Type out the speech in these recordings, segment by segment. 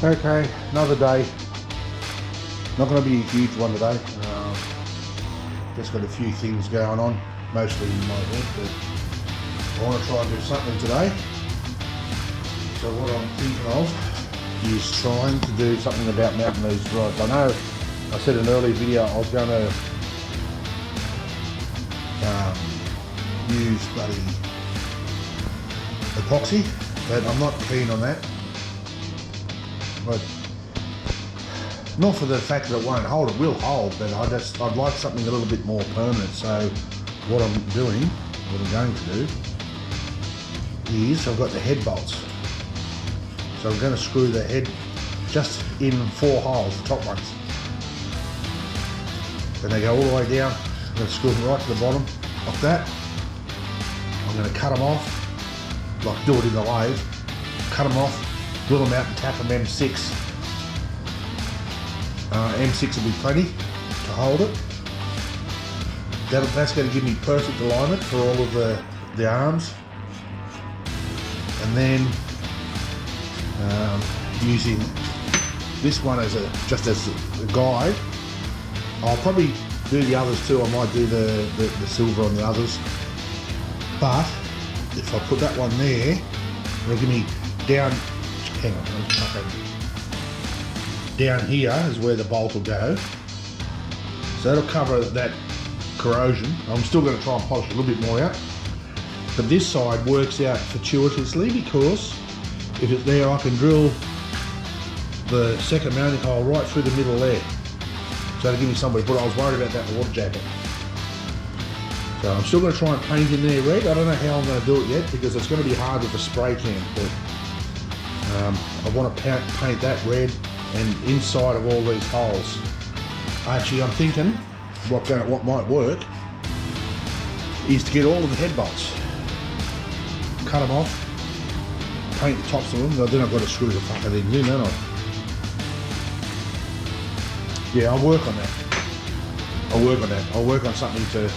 Okay, another day. Not going to be a huge one today. Just got a few things going on, mostly in my head, but I want to try and do something today. So what I'm thinking of is trying to do something about mounting these rods. I know I said in an earlier video I was going to use bloody epoxy, but I'm not keen on that. But not for the fact that it won't hold, it will hold, but I'd like something a little bit more permanent. So what I'm going to do is I've got the head bolts. So I'm going to screw the head just in 4 holes, the top ones. Then they go all the way down. I'm going to screw them right to the bottom, like that. I'm going to cut them off, like do it in the lathe. Cut them off, drill them out and tap them M6. M6 will be plenty to hold it. That's going to give me perfect alignment for all of the arms. And then using this one as just as a guide. I'll probably do the others too. I might do the silver on the others. But if I put that one there, it'll give me down. Hang on. Down here is where the bolt will go. So that'll cover that corrosion. I'm still going to try and polish a little bit more out. But this side works out fortuitously because if it's there, I can drill the second mounting hole right through the middle there. So to give me somebody, but I was worried about that water jacket. So I'm still going to try and paint in there red. I don't know how I'm going to do it yet because it's going to be hard with a spray can. But I want to paint that red and inside of all these holes. Actually, I'm thinking what might work is to get all of the head bolts, cut them off, paint the tops of them. Then I've got to screw the fucker thing in, don't I? Yeah, I'll work on that. I'll work on something to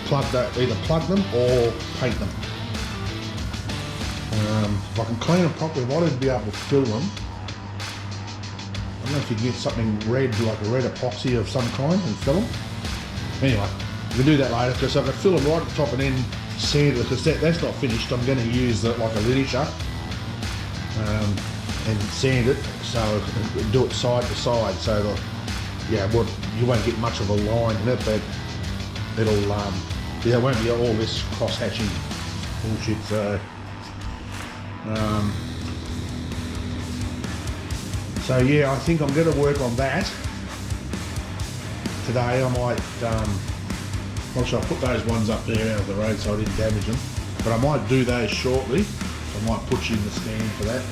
plug that, either plug them or paint them. If I can clean them properly, I might even be able to fill them. I don't know if you can get something red, like a red epoxy of some kind, and fill them. Anyway, we can do that later because I can fill them right at the top and then sand it because that's not finished. I'm going to use like a linisher and sand it, so do it side to side. So you won't get much of a line in it, but there won't be all this cross-hatching bullshit. So yeah, I think I'm going to work on that today. I might, I'll put those ones up there out of the road so I didn't damage them. But I might do those shortly. So I might put you in the stand for that.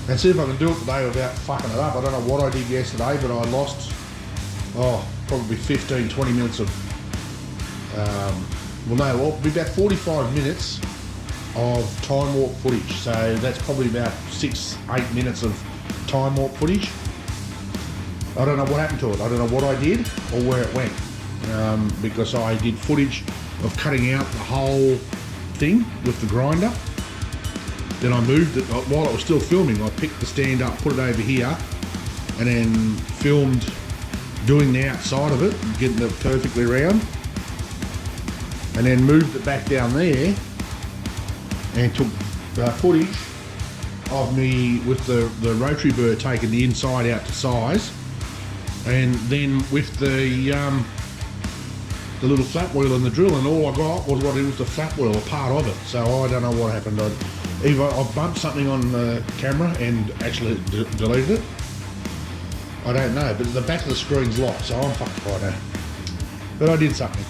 And see if I can do it today without fucking it up. I don't know what I did yesterday, but I lost, probably 15, 20 minutes of, it'll be about 45 minutes of time warp footage. So that's probably about 6-8 minutes of time warp footage. I don't know what happened to it. I don't know what I did or where it went, because I did footage of cutting out the whole thing with the grinder. Then I moved it while it was still filming. I picked the stand up, put it over here, and then filmed doing the outside of it, getting it perfectly round, and then moved it back down there and took footage of me with the rotary burr taking the inside out to size, and then with the little flap wheel and the drill, and all I got was what it was, the flap wheel, a part of it. So I don't know what happened. Either I bumped something on the camera and actually deleted it. I don't know, but the back of the screen's locked, so I'm fucked right now. But I did something.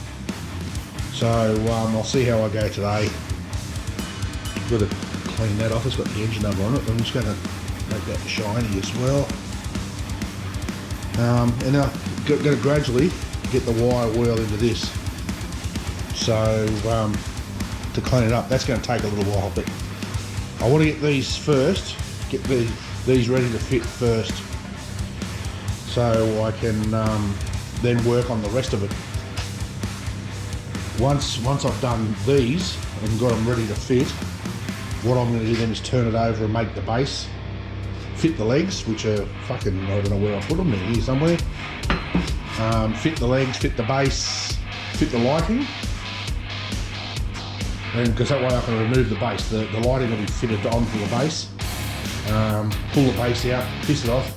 So I'll see how I go today. Got to clean that off. It's got the engine number on it. I'm just going to make that shiny as well. And now going to gradually get the wire wheel into this. So to clean it up, that's going to take a little while, but I want to get these first, get these ready to fit first, so I can then work on the rest of it. Once I've done these and got them ready to fit, what I'm going to do then is turn it over and make the base fit the legs, which are fucking, I don't know where I put them, they're here somewhere. Fit the legs, fit the base, fit the lighting. And because that way I can remove the base. The lighting will be fitted onto the base. Pull the base out, piss it off,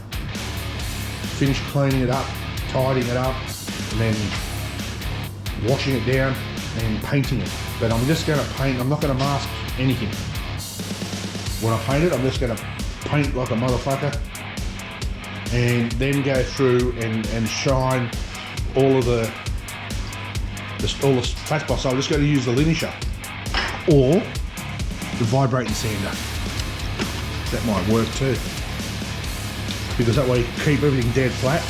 finish cleaning it up, tidying it up, and then washing it down and painting it. But I'm just going to paint, I'm not going to mask anything. When I paint it, I'm just going to paint like a motherfucker and then go through and shine all of the flat spots. So I'm just going to use the linisher or the vibrating sander. That might work too, because that way you can keep everything dead flat.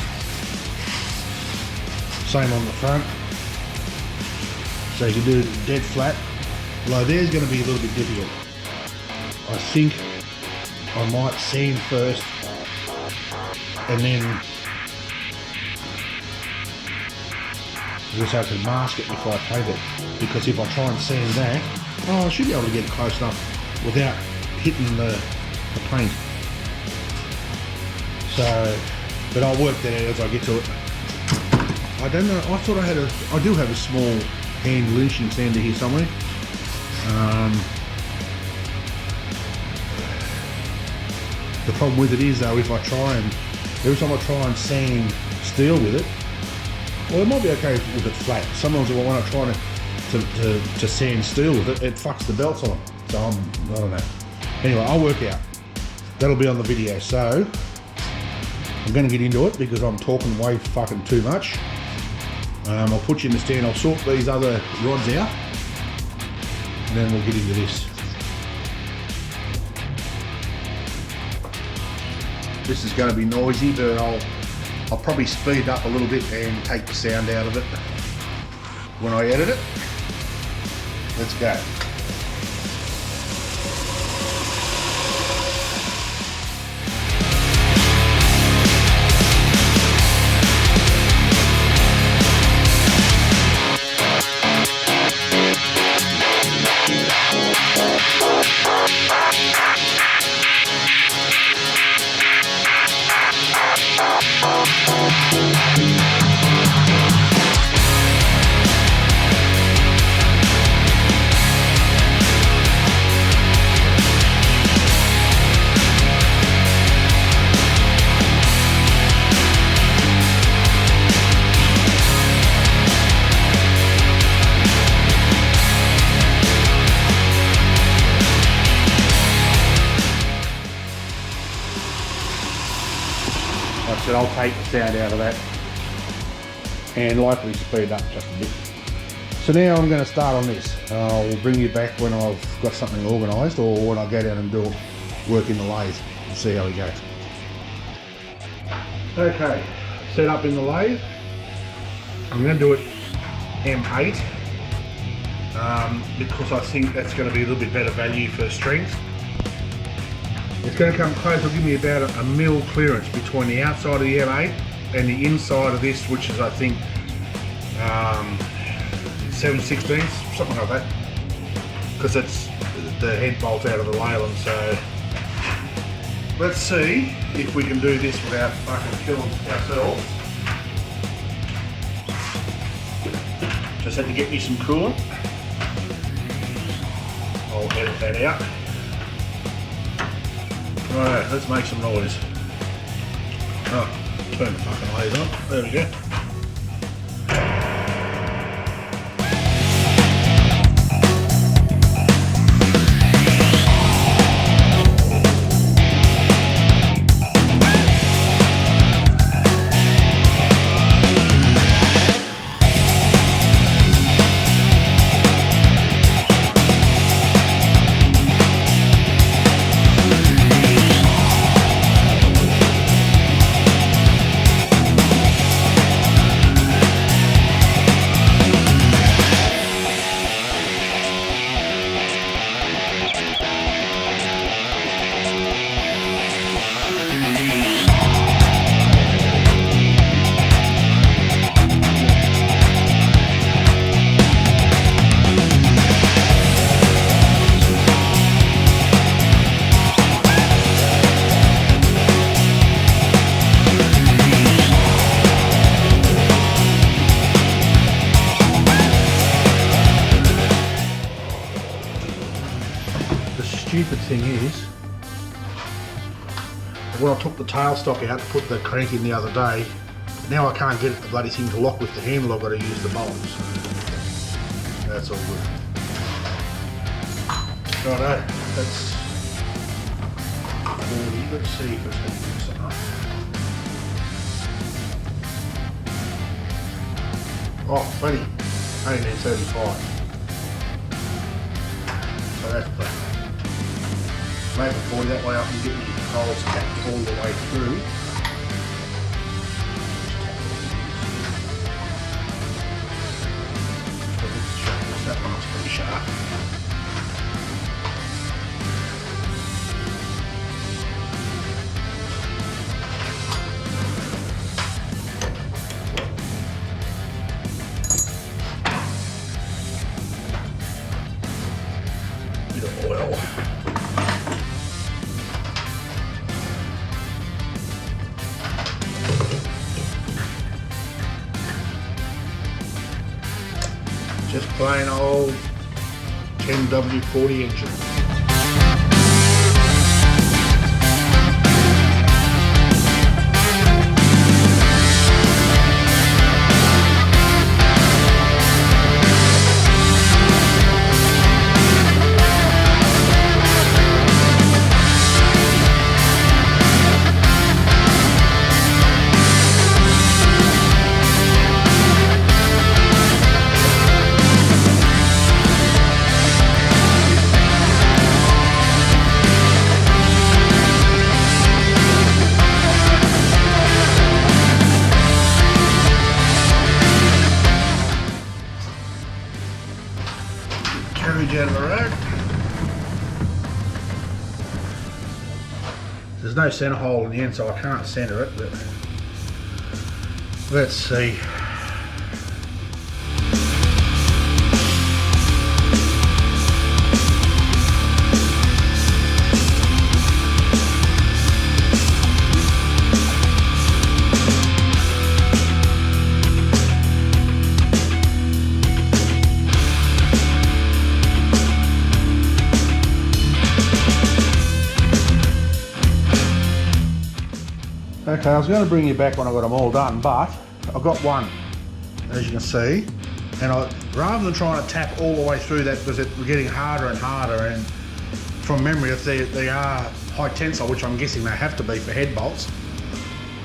Same on the front. So you can do it dead flat. Although there's going to be a little bit difficult. I think I might sand first and then just have to mask it before I paint it. Because if I try and sand that, I should be able to get close enough without hitting the paint. So, but I'll work that out as I get to it. I don't know, I thought I do have a small hand linishing sander here somewhere. The problem with it is though, if I try and, every time I try and sand steel with it, well it might be okay if it's flat. Sometimes when I try to sand steel with it, it fucks the belts on it. So I don't know. Anyway, I'll work out. That'll be on the video. So I'm going to get into it because I'm talking way fucking too much. I'll put you in the stand. I'll sort these other rods out, and then we'll get into this. This is going to be noisy, but I'll probably speed up a little bit and take the sound out of it when I edit it. Let's go. I'll take the sound out of that and likely speed up just a bit. So now I'm going to start on this. I'll bring you back when I've got something organised or when I go down and do work in the lathe and see how we go. Okay, set up in the lathe. I'm going to do it M8 because I think that's going to be a little bit better value for strength. It's going to come close, it'll give me about a mil clearance between the outside of the M8 and the inside of this, which is I think 7/16, something like that, because it's the head bolt out of the Leyland. So let's see if we can do this without fucking killing ourselves. Just had to get me some coolant. I'll edit that out. Alright, let's make some noise. Oh, turn the fucking lathe on. There we go. stupid thing is, when I took the tailstock out to put the crank in the other day, now I can't get the bloody thing to lock with the handle. I've got to use the bolts. That's all good. Righto, that's 40. Let's see if it's close enough. Oh, funny. 1835. So that's better. Make it 40, that way I can get my holes tapped all the way through. That one's pretty sharp. Bit of oil. Just plain old 10W40 engine. Carriage out of the road. There's no centre hole in the end, so I can't centre it, but let's see. Okay, I was going to bring you back when I got them all done, but I've got one, as you can see, and rather than trying to tap all the way through that, because we're getting harder and harder, and from memory, if they are high tensile, which I'm guessing they have to be for head bolts,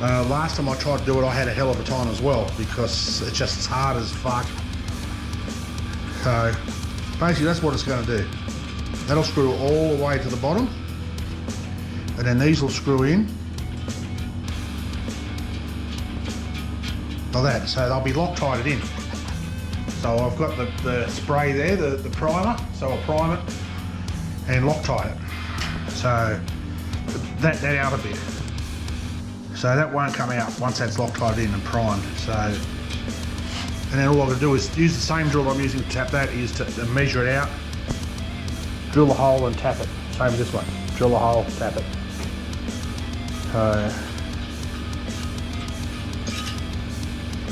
last time I tried to do it, I had a hell of a time as well, because it's just as hard as fuck. So basically that's what it's going to do. That'll screw all the way to the bottom, and then these will screw in like that, so they'll be Loctited in. So I've got the spray there, the primer, so I'll prime it and Loctite it. So that out a bit. So that won't come out once that's Loctited in and primed. So, and then all I'm going to do is use the same drill I'm using to tap that, is to measure it out, drill a hole and tap it. Same as this one, drill a hole, tap it.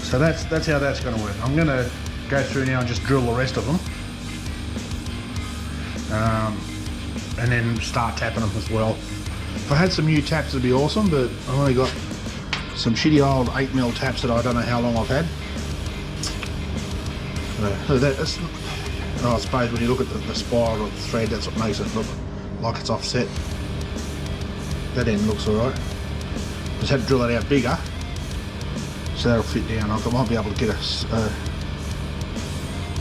So that's how that's going to work. I'm going to go through now and just drill the rest of them, and then start tapping them as well. If I had some new taps, it'd be awesome, but I've only got some shitty old 8mm taps that I don't know how long I've had. I suppose when you look at the spiral of the thread, that's what makes it look like it's offset. That end looks alright. Just had to drill it out bigger, so that'll fit down. I might be able to get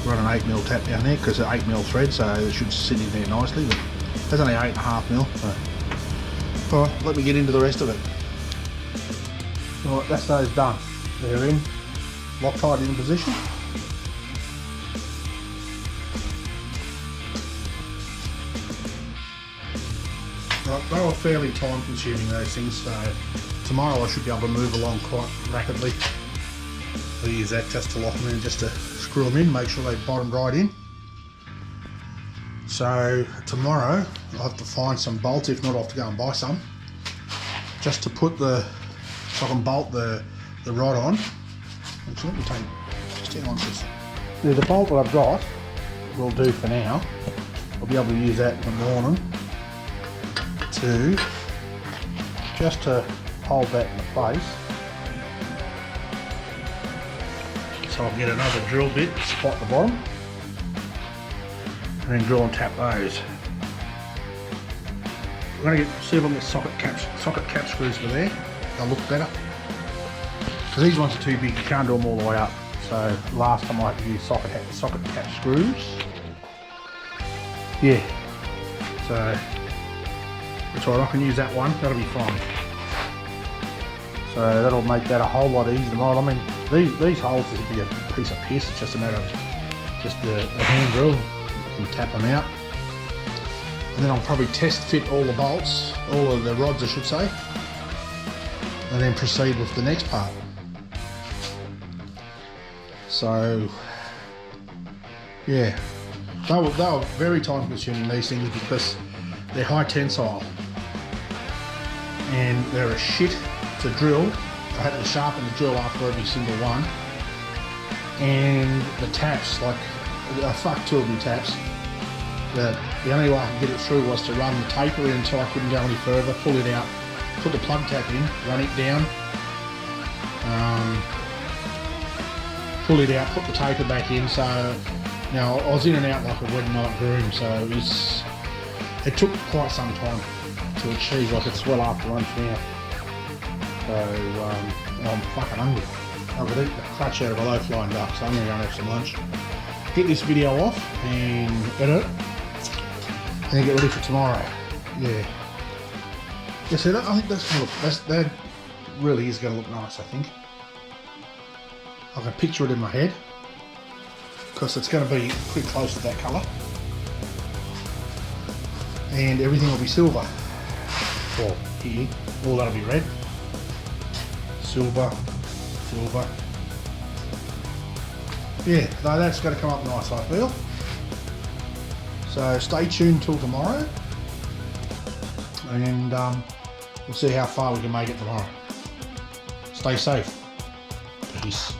run an 8mm tap down there, because it's an 8mm thread, so it should sit in there nicely, but that's only 8.5mm. So. Alright, let me get into the rest of it. Alright, that's those done. They're in, Loctite in position. Right, they were fairly time consuming, those things, so tomorrow I should be able to move along quite rapidly. I'll use that just to lock them in, just to screw them in, make sure they bottomed right in. So tomorrow I'll have to find some bolts, if not I'll have to go and buy some, just to put so I can bolt the rod on. Actually, let me just hang on to this. The bolt that I've got will do for now. I'll be able to use that in the morning to, just to hold that in place, so I'll get another drill bit, spot the bottom, and then drill and tap those. I'm going to see if I can get socket cap screws for there. They'll look better. Because these ones are too big, you can't do them all the way up. So last time I had to use socket cap screws. Yeah. So that's all right, I can use that one, that'll be fine. So that'll make that a whole lot easier to mold. I mean, these holes is a big piece of piss, it's just a matter of just the hand drill. You can tap them out. And then I'll probably test fit all the bolts, all of the rods I should say, and then proceed with the next part. So yeah, they were very time consuming, these things, because they're high tensile and they're a shit to drill. I had to sharpen the drill after every single one, and the taps, like I fucked 2 of my taps. The only way I could get it through was to run the taper in until I couldn't go any further, pull it out, put the plug tap in, run it down, pull it out, put the taper back in. So now I was in and out like a red night groom, so it took quite some time to achieve. Like it's well after lunch now, so I'm fucking hungry. I could eat the crutch out of a low-flying duck, so I'm going to go and have some lunch. Get this video off and edit it, and then get ready for tomorrow. Yeah. Yeah, so I think that's going to look, that really is going to look nice, I think. I can picture it in my head, because it's going to be pretty close to that colour. And everything will be silver. Well, here, all that'll be red. Silver, silver. Yeah, so that's going to come up nice, I feel. So stay tuned till tomorrow, and we'll see how far we can make it tomorrow. Stay safe. Peace.